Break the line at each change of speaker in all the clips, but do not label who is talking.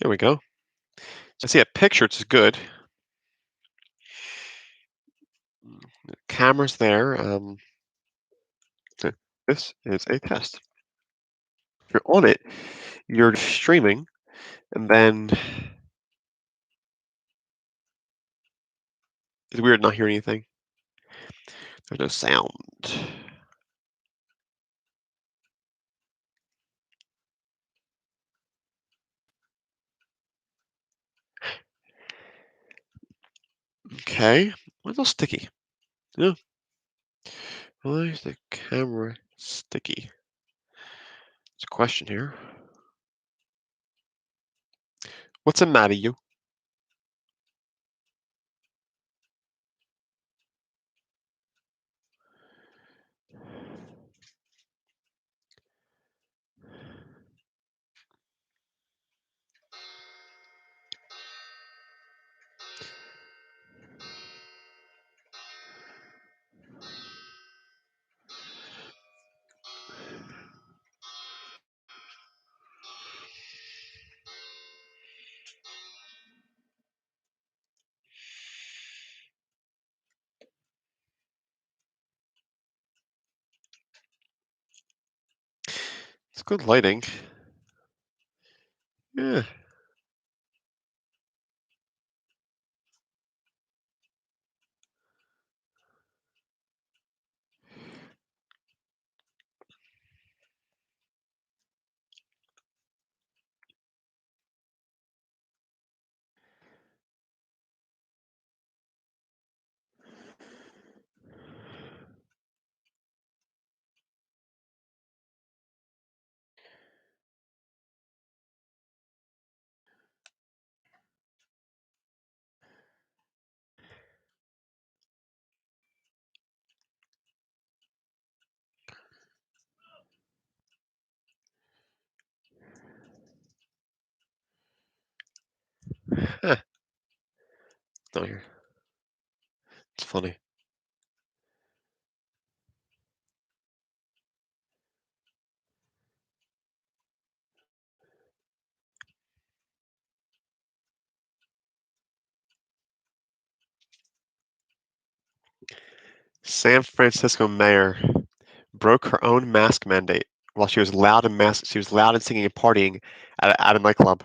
There we go. I see a picture, it's good. The camera's there. This is a test. If you're on it, you're streaming, and then it's weird not hearing anything. There's no sound. Okay. Why is it sticky? Yeah. Why is the camera sticky? It's a question here. What's the matter, you? It's good lighting. Yeah. Huh. No, here. It's funny. San Francisco mayor broke her own mask mandate while she was loud and She was loud and singing and partying at a nightclub.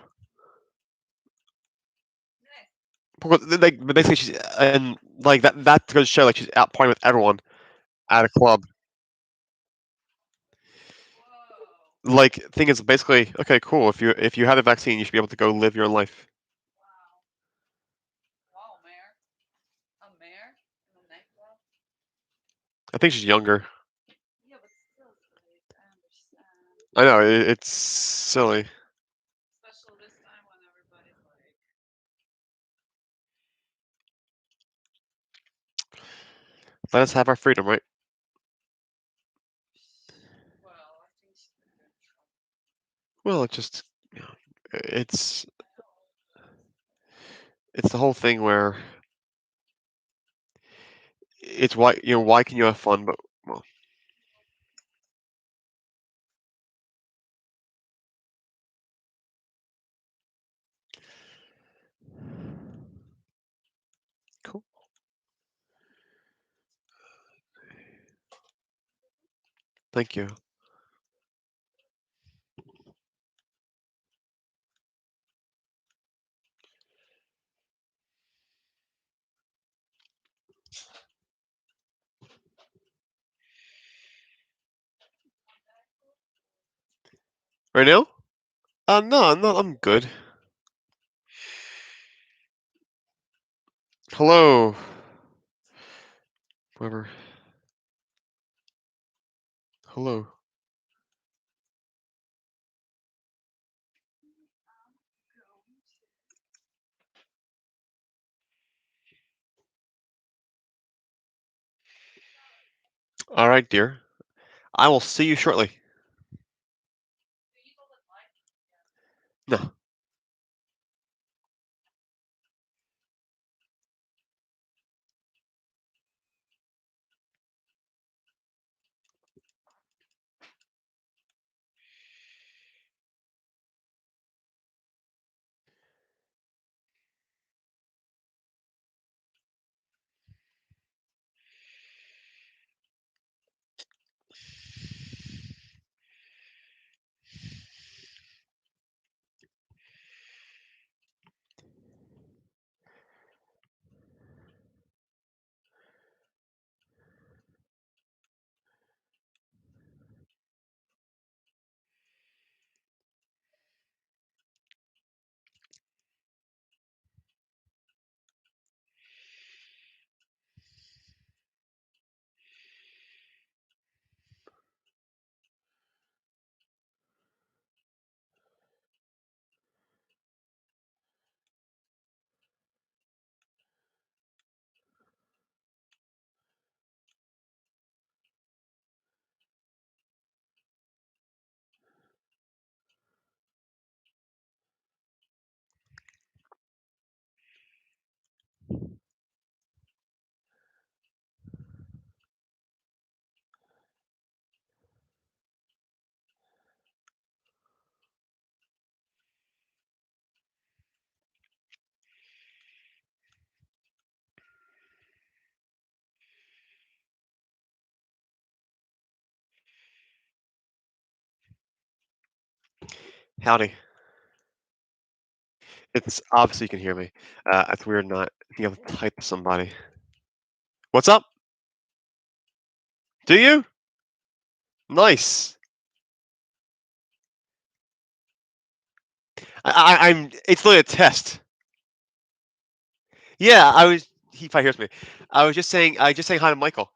But basically, she's and like that. That goes to show like she's out partying with everyone at a club. Like thing is basically okay, cool. If you have the vaccine, you should be able to go live your own life. I think she's younger. I know it's silly. Let us have our freedom, right? Well, it's just you know, it's it's the whole thing where it's why can you have fun, but well, cool. Thank you. Right now? No, no, I'm good. Hello, whoever. Hello. All right, dear. I will see you shortly. No. Howdy. It's obviously you can hear me. It's weird not being able to type to somebody. What's up? Do you? Nice. I'm. It's literally a test. Yeah, I was. He probably hears me. I was just saying. I just saying hi to Michael.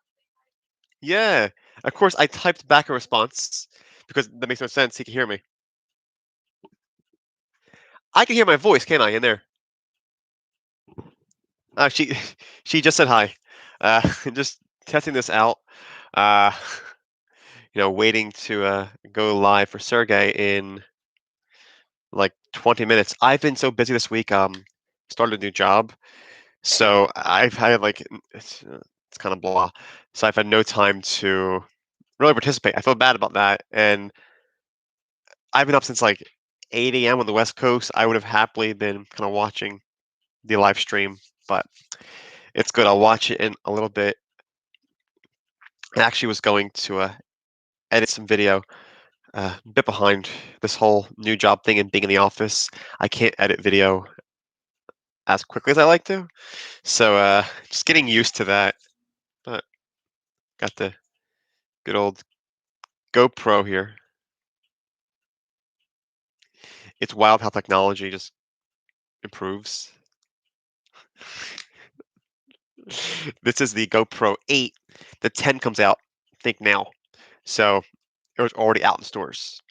Yeah. Of course, I typed back a response because that makes no sense. He can hear me. I can hear my voice, can't I? In there. She she just said hi. Just testing this out. Uh, waiting to go live for Sergey in like 20 minutes. I've been so busy this week. Started a new job, so I've had like it's kind of blah. So I've had no time to really participate. I feel bad about that, and I've been up since like 8 a.m. on the West Coast. I would have happily been kind of watching the live stream, but it's good. I'll watch it in a little bit. I actually was going to edit some video. A bit behind this whole new job thing and being in the office. I can't edit video as quickly as I like to. So just getting used to that. But got the good old GoPro here. It's wild how technology just improves. This is the GoPro 8. The 10 comes out, I think now. So it was already out in stores.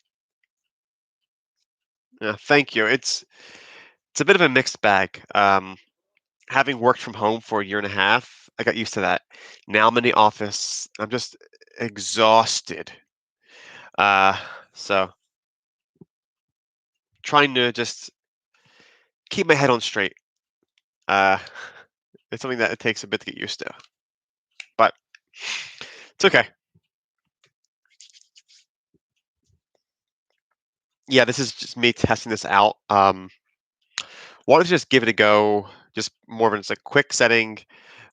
Yeah, thank you. It's a bit of a mixed bag. Having worked from home for a year and a half, I got used to that. Now I'm in the office. I'm just exhausted. Uh, so trying to just keep my head on straight. Uh, it's something that it takes a bit to get used to, but it's okay. Yeah, this is just me testing this out. Wanted to just give it a go. Just more of it's a quick setting,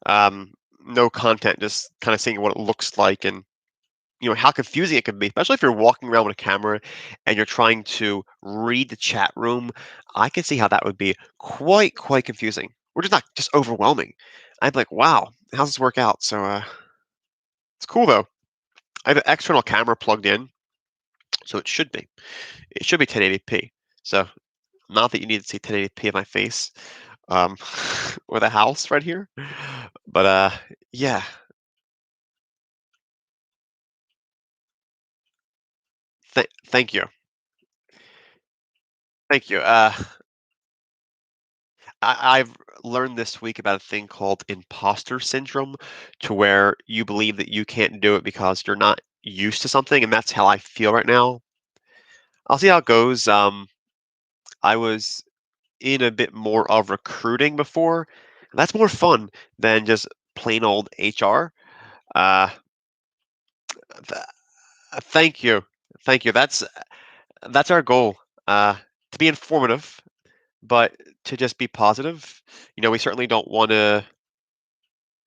um, no content, just kind of seeing what it looks like and how confusing it can be, especially if you're walking around with a camera and you're trying to read the chat room. I can see how that would be quite confusing, or just not just overwhelming. I'd be like, wow, how's this work out? So it's cool though. I have an external camera plugged in, so it should be 1080p. So not that you need to see 1080p of my face, um, or the house right here, but yeah. Thank you, thank you. I've learned this week about a thing called imposter syndrome, to where you believe that you can't do it because you're not used to something, and that's how I feel right now. I'll see how it goes. I was in a bit more of recruiting before. That's more fun than just plain old HR. Uh, th- Thank you, thank you. That's our goal. To be informative, but to just be positive. We certainly don't want to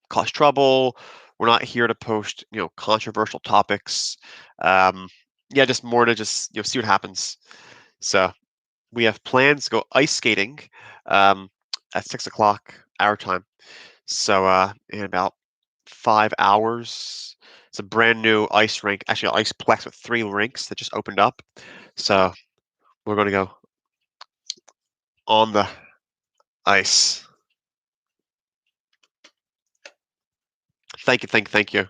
cause trouble. We're not here to post, controversial topics. Um, yeah, just more to just see what happens. So we have plans to go ice skating um, at 6 o'clock our time. So in about 5 hours, it's a brand new ice rink, actually an ice plex with three rinks that just opened up. So we're going to go on the ice. Thank you.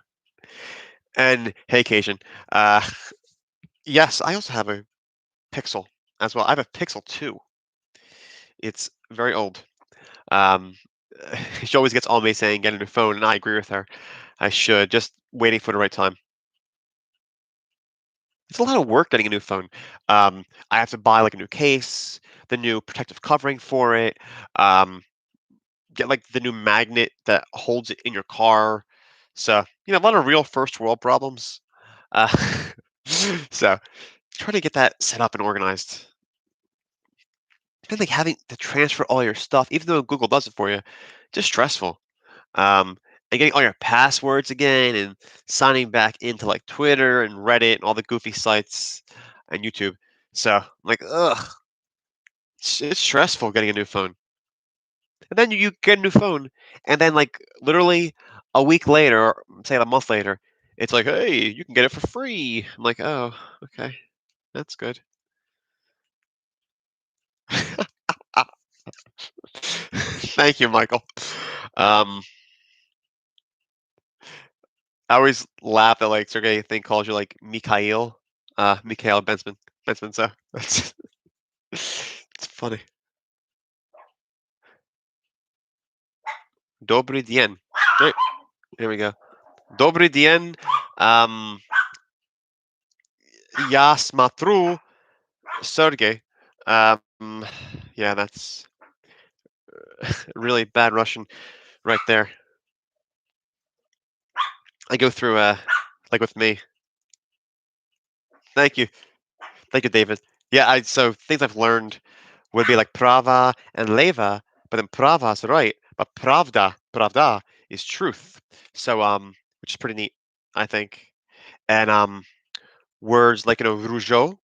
And hey, Cation. Uh, yes, I also have a Pixel as well. I have a Pixel 2. It's very old. Um, she always gets on me saying get a new phone, and I agree with her. I should, just waiting for the right time. It's a lot of work getting a new phone. I have to buy like a new case, the new protective covering for it, um, get like the new magnet that holds it in your car. So, a lot of real first world problems. Uh, so try to get that set up and organized. And like having to transfer all your stuff, even though Google does it for you, just stressful. And getting all your passwords again and signing back into like Twitter and Reddit and all the goofy sites and YouTube. So I'm like, ugh, it's stressful getting a new phone. And then you get a new phone, and then like literally a week later, or say a month later, it's like, hey, you can get it for free. I'm like, oh, okay, that's good. Thank you, Michael. Um, I always laugh at like Sergey thing calls you like Mikhail Bensman. So that's it's funny. Dobry dien. Right, here we go. Dobry dien. Um, я смотрю Sergey. Yeah, that's really bad Russian right there. I go through like with me. Thank you. Thank you, David. Yeah, I so things I've learned would be like prava and leva, but then prava is right, but pravda is truth. So which is pretty neat, I think. And words like rougeau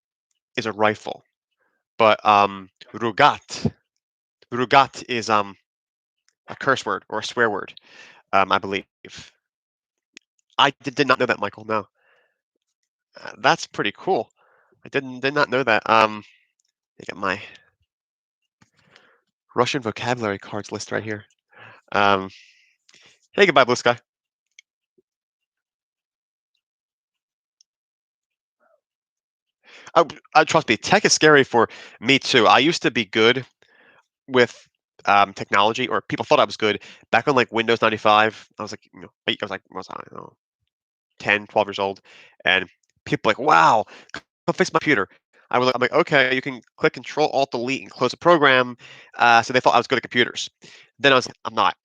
is a rifle, but rugat is a curse word or a swear word, I believe. I did not know that, Michael. No, that's pretty cool. I did not know that. I got my Russian vocabulary cards list right here. Um, hey, goodbye, Blue Sky. Trust me, tech is scary for me too. I used to be good with technology, or people thought I was good back on like Windows 95. I was like, I was like, I don't know, 10, 12 years old, and people like, wow, come fix my computer. I'm like, okay, you can click Control Alt Delete and close a program. So they thought I was good at computers. Then I was like, I'm not,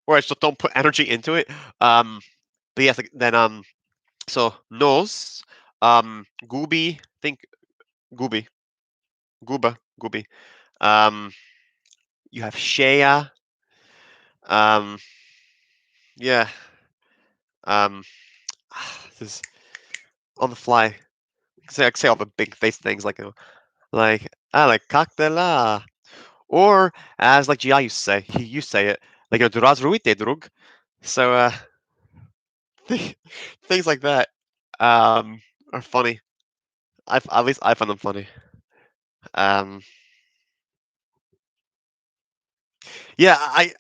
or I just don't put energy into it. But yes, like, then so nos, Gooby, think Gooby, Gooby. Um, you have Shea. Um, yeah. Um, this is on the fly. I can say all the big face things like I like cocktaila, or as like Gi used to say, you say it like durazruite drug. So things like that are funny. At least I find them funny. Um, Yeah,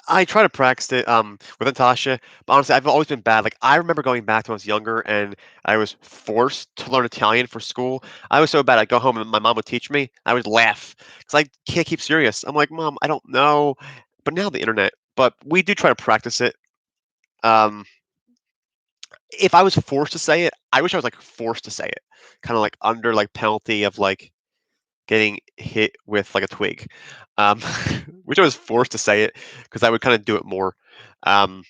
I try to practice it with Natasha, but honestly, I've always been bad. Like I remember going back to when I was younger and I was forced to learn Italian for school. I was so bad. I'd go home and my mom would teach me. I would laugh because I can't keep serious. I'm like, Mom, I don't know. But now the internet. But we do try to practice it. Um, if I was forced to say it, I wish I was like forced to say it, kind of like under like penalty of like getting hit with like a twig. Um, which I was forced to say it because I would kind of do it more. Um,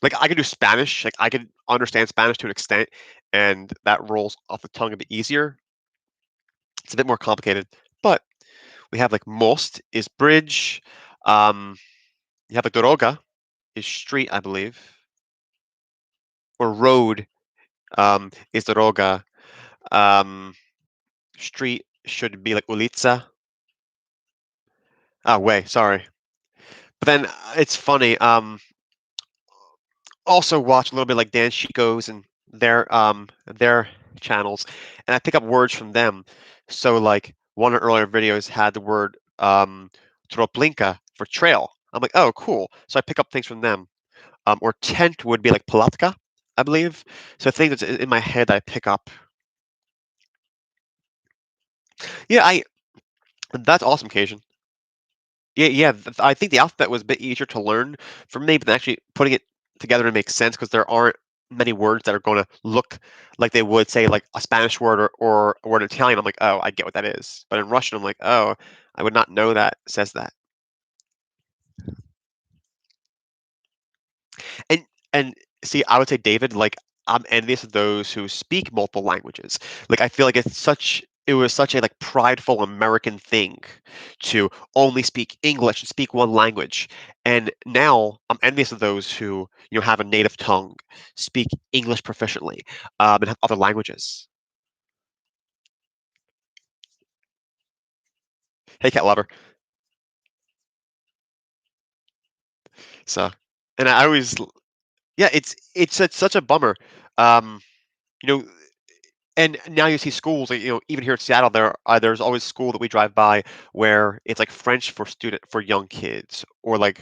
like I could do Spanish, like I could understand Spanish to an extent, and that rolls off the tongue a bit easier. It's a bit more complicated, but we have like most is bridge. Um, you have like doroga is street, I believe, or road is doroga. Um, street should be like ulica. Ah, way, sorry. But then it's funny. Also watch a little bit like Dan Chico's and their channels, and I pick up words from them. So like one of the earlier videos had the word troplinka for trail. I'm like, oh, cool. So I pick up things from them. Or tent would be like palatka, I believe. So things that's in my head I pick up. Yeah, I that's awesome, Cajun. Yeah. I think the alphabet was a bit easier to learn for me, but then actually putting it together to make sense because there aren't many words that are going to look like they would say like a Spanish word or a word in Italian. I'm like, oh, I get what that is. But in Russian, I'm like, oh, I would not know that says that. And and see, I would say David, like I'm envious of those who speak multiple languages. Like I feel like it was such a like prideful American thing to only speak English and speak one language. And now I'm envious of those who, have a native tongue, speak English proficiently, and have other languages. Hey, cat lover. So, and I always, yeah, it's such a bummer. Um, you know, and now you see schools, like, even here in Seattle, there's always school that we drive by where it's like French for young kids, or like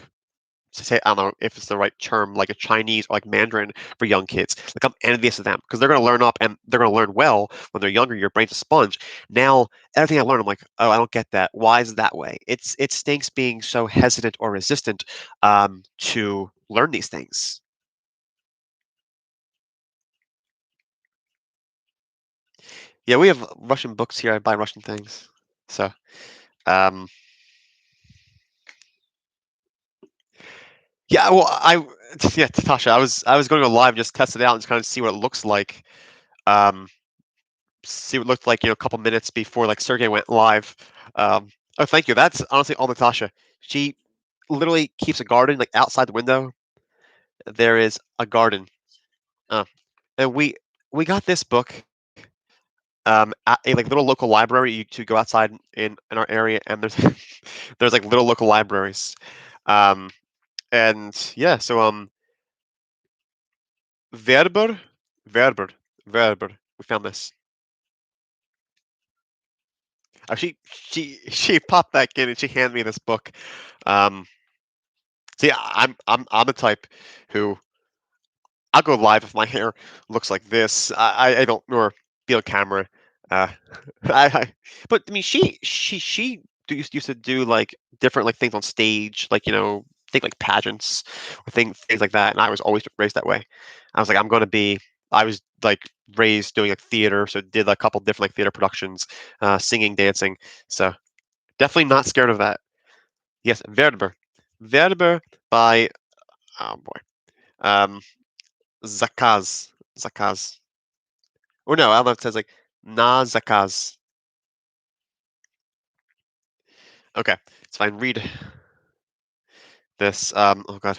to say, I don't know if it's the right term, like a Chinese or like Mandarin for young kids. Like I'm envious of them because they're going to learn up and they're going to learn well when they're younger. Your brain's a sponge. Now everything I learn, I'm like, oh, I don't get that. Why is it that way? It stinks being so hesitant or resistant to learn these things. Yeah, we have Russian books here. I buy Russian things. So, um, yeah, well, yeah, Tasha, I was going to go live, just test it out and just kind of see what it looks like. Um, See what it looked like, a couple minutes before like Sergey went live. Oh, thank you. That's honestly all Natasha. She literally keeps a garden like outside the window. There is a garden. Uh, and we got this book at a like little local library. You to go outside in our area, and there's there's like little local libraries. Um, and yeah, so Werber, Werber, Werber. We found this. She popped back in and she handed me this book. Um, See, I'm the type who I'll go live if my hair looks like this. I don't nor be on camera. Uh, I but I mean she used to do like different like things on stage, like think like pageants or things like that, and I was always raised that way. I was like, I'm gonna be. I was like raised doing like theater, so did a couple different like theater productions, singing, dancing. So definitely not scared of that. Yes, Werber, Werber by oh boy. Zakaz. Zakaz. Or no, I don't know if it says like na zakaz. Okay, it's fine. Read this. Oh god.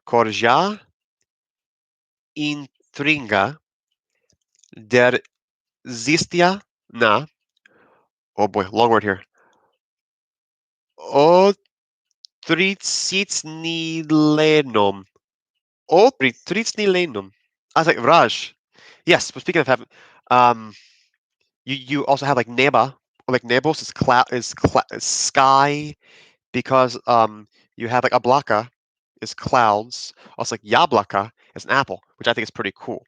Korja intringa der zistia na. Oh boy, long word here. Otritsnilenom. Otritsnilenom. I was like Raj. Yes, but speaking of heaven, um, you also have like neba, or like nebos is is sky, because you have like ablaka is clouds. Also like yablaka is an apple, which I think is pretty cool.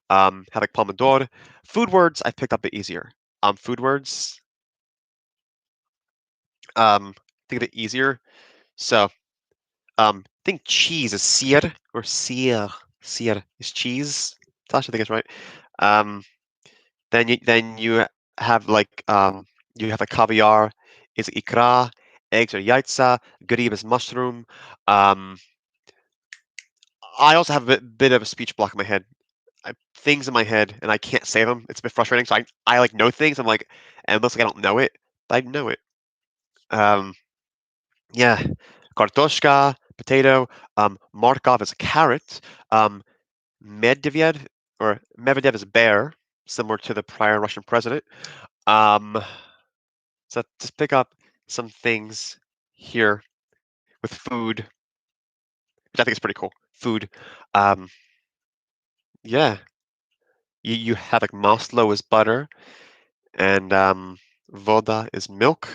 Have like pomodoro. Food words I picked up a bit easier. Food words I think a bit easier. So I think cheese is sir or sir. Sir is cheese. Tasha, I think it's right. Um, then you have like you have like caviar is ikra, eggs are yaitza, grib is mushroom. Um, I also have a bit of a speech block in my head. Things in my head, and I can't say them. It's a bit frustrating. So I like know things. I'm like, and it looks like I don't know it, but I know it. Um, yeah, kartoshka, potato. Markov is a carrot. Um, Medvedev or Medvedev is a bear, similar to the prior Russian president. Um, so just pick up some things here with food, which I think is pretty cool. Food. Um, yeah, you have like maslo is butter, and voda is milk.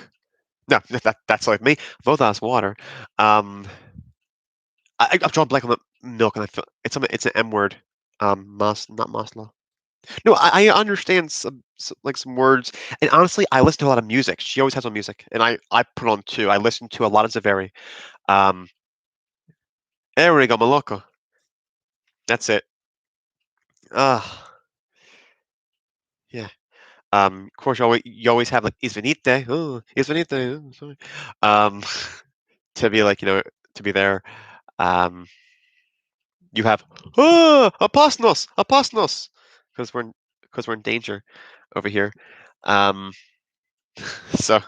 No, that's like me. Voda is water. Um, I'm drawing blank on the milk, and I feel it's an M word. Not maslo. No, I understand like some words, and honestly, I listen to a lot of music. She always has on music, and I put on too. I listen to a lot of Zaveri. Um, there we go, Maloko. That's it. Ah, yeah. Of course, you always have like Izvinite. Oh, Izvinite. Oh, sorry. Um, to be like to be there. Um, you have apostnos, apostnos, because we're in danger over here. Um, so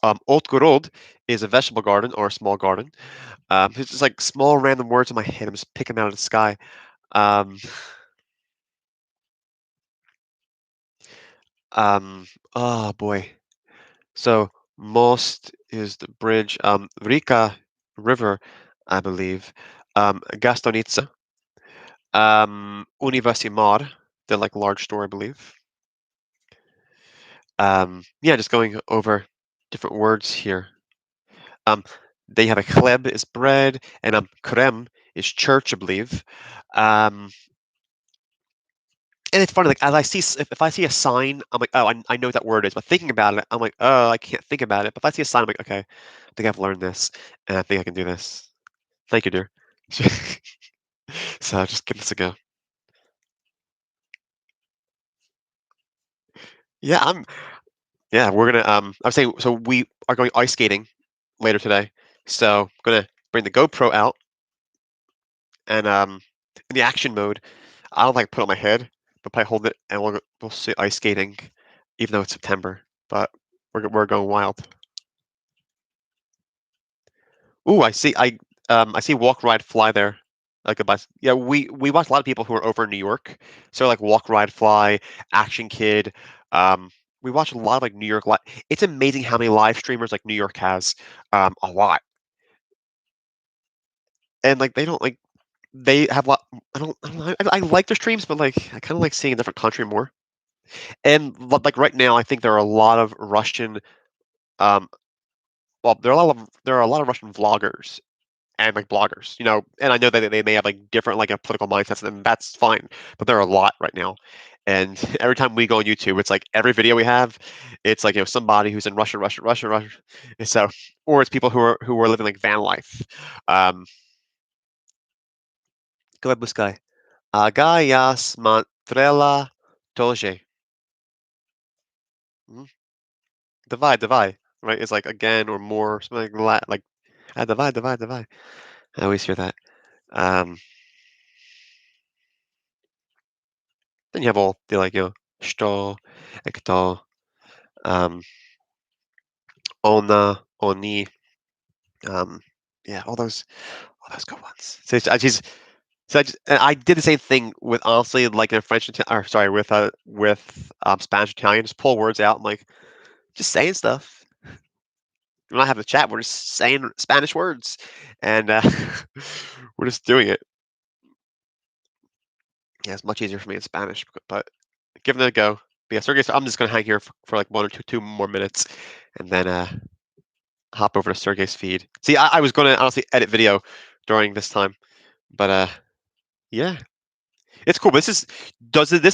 Otgorod is a vegetable garden or a small garden. It's just like small random words in my head. I'm just picking them out of the sky. Um, um, oh boy. So most is the bridge. Rika River, I believe. Gastonica. Universimar, the like large store, I believe. Yeah, just going over different words here. Um, they have a chleb is bread, and krem is church, I believe. Um, and it's funny, like as if I see a sign, I'm like, oh, I know what that word is. But thinking about it, I'm like, oh, I can't think about it. But if I see a sign, I'm like, okay, I think I've learned this, and I think I can do this. Thank you, dear. So just give this a go. Yeah, yeah, we're gonna. I'm saying so we are going ice skating later today. So I'm gonna bring the GoPro out and in the action mode, I don't like put it on my head, but probably hold it and we'll see ice skating, even though it's September. But we're going wild. Ooh, I see walk ride fly there, like a bus. Yeah, we watch a lot of people who are over in New York, so like walk ride fly, Action Kid. Um, we watch a lot of like New York. It's amazing how many live streamers like New York has. A lot, and like they don't like they have a lot. I don't know. I like their streams, but like I kind of like seeing a different country more. And like right now, I think there are a lot of Russian. Um, well, there are a lot of Russian vloggers and like bloggers, and I know that they may have like different like political mindsets, and that's fine. But there are a lot right now, and every time we go on YouTube, it's like every video we have, it's like somebody who's in Russia, Russia, Russia, Russia. And so, or it's people who are living like van life. Um, go ahead, Buskai. Agayas Mantrela Toje. Mhm. Divide, divide. Right? It's like again or more, something like that. Like divide, divide, divide. I always hear that. Um, then you have all the like što, ekto, um, ona, oni, um, yeah, all those good ones. And I did the same thing with honestly like in French, or sorry, with Spanish, Italian. Just pull words out and like just saying stuff. We're not having a chat. We're just saying Spanish words, and we're just doing it. Yeah, it's much easier for me in Spanish, but giving it a go. But yeah, Sergey, so I'm just gonna hang here for like one or two more minutes, and then hop over to Sergey's feed. See, I was gonna honestly edit video during this time, but yeah, it's cool. This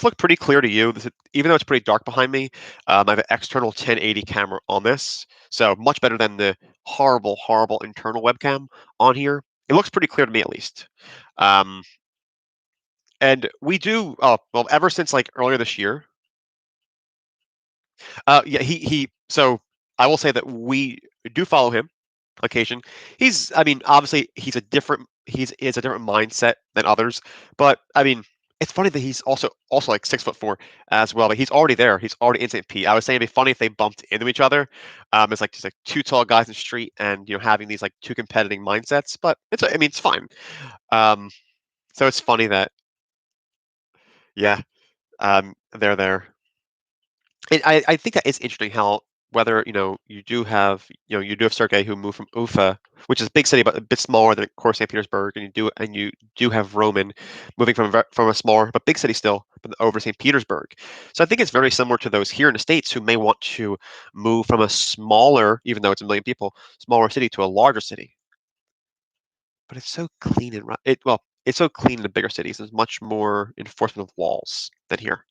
look pretty clear to you? Even though it's pretty dark behind me, I have an external 1080 camera on this, so much better than the horrible, horrible internal webcam on here. It looks pretty clear to me at least. Um, and we do, oh, well, ever since like earlier this year, yeah, so I will say that we do follow him on occasion. I mean, obviously he is a different mindset than others, but I mean, it's funny that he's also like 6'4" as well. But he's already there. He's already in St. Pete. I was saying it'd be funny if they bumped into each other. It's like just like two tall guys in the street, and having these like two competing mindsets. But I mean, it's fine. Um, so it's funny that yeah, they're there. I think that is interesting how whether you do have Sergey who moved from Ufa, which is a big city but a bit smaller than of course St. Petersburg, and you do have Roman moving from a smaller but big city still, but over St. Petersburg. So I think it's very similar to those here in the States who may want to move from a smaller, even though it's a million people, smaller city to a larger city. But it's so clean and it's so clean in the bigger cities. There's much more enforcement of laws than here.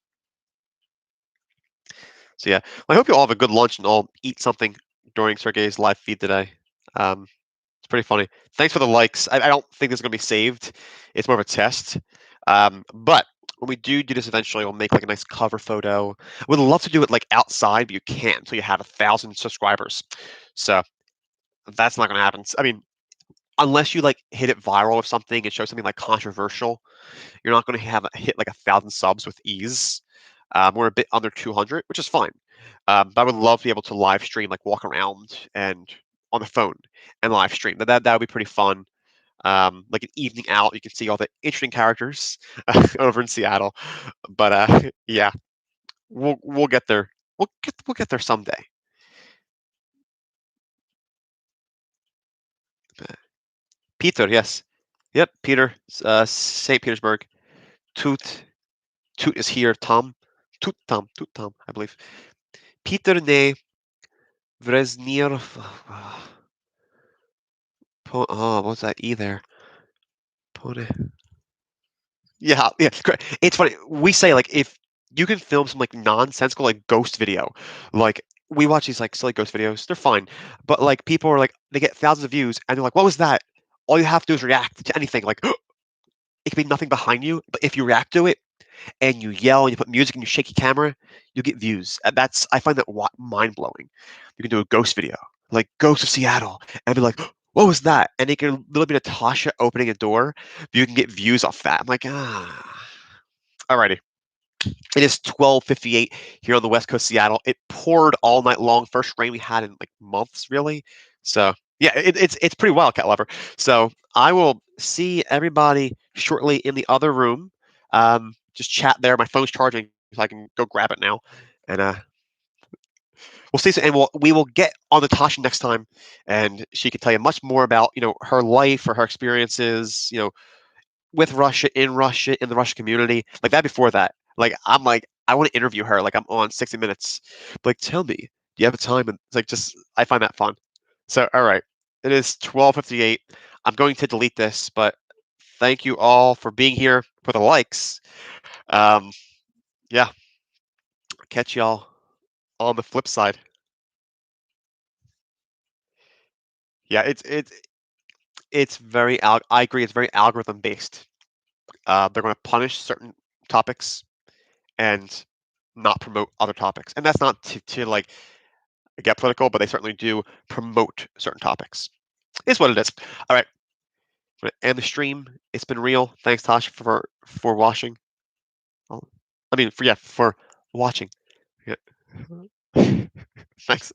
So yeah, well, I hope you all have a good lunch and all eat something during Sergey's live feed today. It's pretty funny. Thanks for the likes. I don't think this is going to be saved. It's more of a test. But when we do this eventually, we'll make like a nice cover photo. We'd love to do it like outside, but you can't until you have 1,000 subscribers. So that's not going to happen. I mean, unless you like hit it viral or something and show something like controversial, you're not going to have hit like 1,000 subs with ease. We're a bit under 200, which is fine. But I would love to be able to live stream, like walk around and on the phone and live stream. That would be pretty fun. Like an evening out, you can see all the interesting characters over in Seattle. But yeah, we'll get there. We'll get there someday. Peter, yes. Yep, Peter, St. Petersburg. Toot, Toot is here. Toot Tom, I believe. Peter ne Vresnir. Oh, what's that E there? Pone. Yeah, yeah. It's funny. We say like if you can film some like nonsensical like ghost video, like we watch these like silly ghost videos, they're fine. But like people are like they get thousands of views and they're like, what was that? All you have to do is react to anything. Like it can be nothing behind you, but if you react to it and you yell and you put music and you shake your camera, you get views. And that's I find that mind blowing. You can do a ghost video, like Ghost of Seattle, and be like, "What was that?" And it can literally be Natasha opening a door. You can get views off that. I'm like, ah. Alrighty. It is 12:58 here on the west coast of Seattle. It poured all night long. First rain we had in like months, really. So yeah, it's pretty wild, cat lover. So I will see everybody shortly in the other room. Just chat there. My phone's charging, so I can go grab it now. And we'll see. And we will get on Natasha next time, and she can tell you much more about her life or her experiences. With Russia, in the Russian community. Like that before that. Like I'm like, I want to interview her like I'm on 60 Minutes. Like, tell me, do you have a time? And it's like just I find that fun. So all right. It is 12:58. I'm going to delete this, but thank you all for being here for the likes. Um yeah, catch y'all on the flip side. Yeah, it's very I agree it's very algorithm based. They're going to punish certain topics and not promote other topics. And that's not to like get political, but they certainly do promote certain topics. It's what it is. All right. And the stream, it's been real. Thanks, Tosh, for watching. Oh, I mean, for watching. Yeah. Thanks.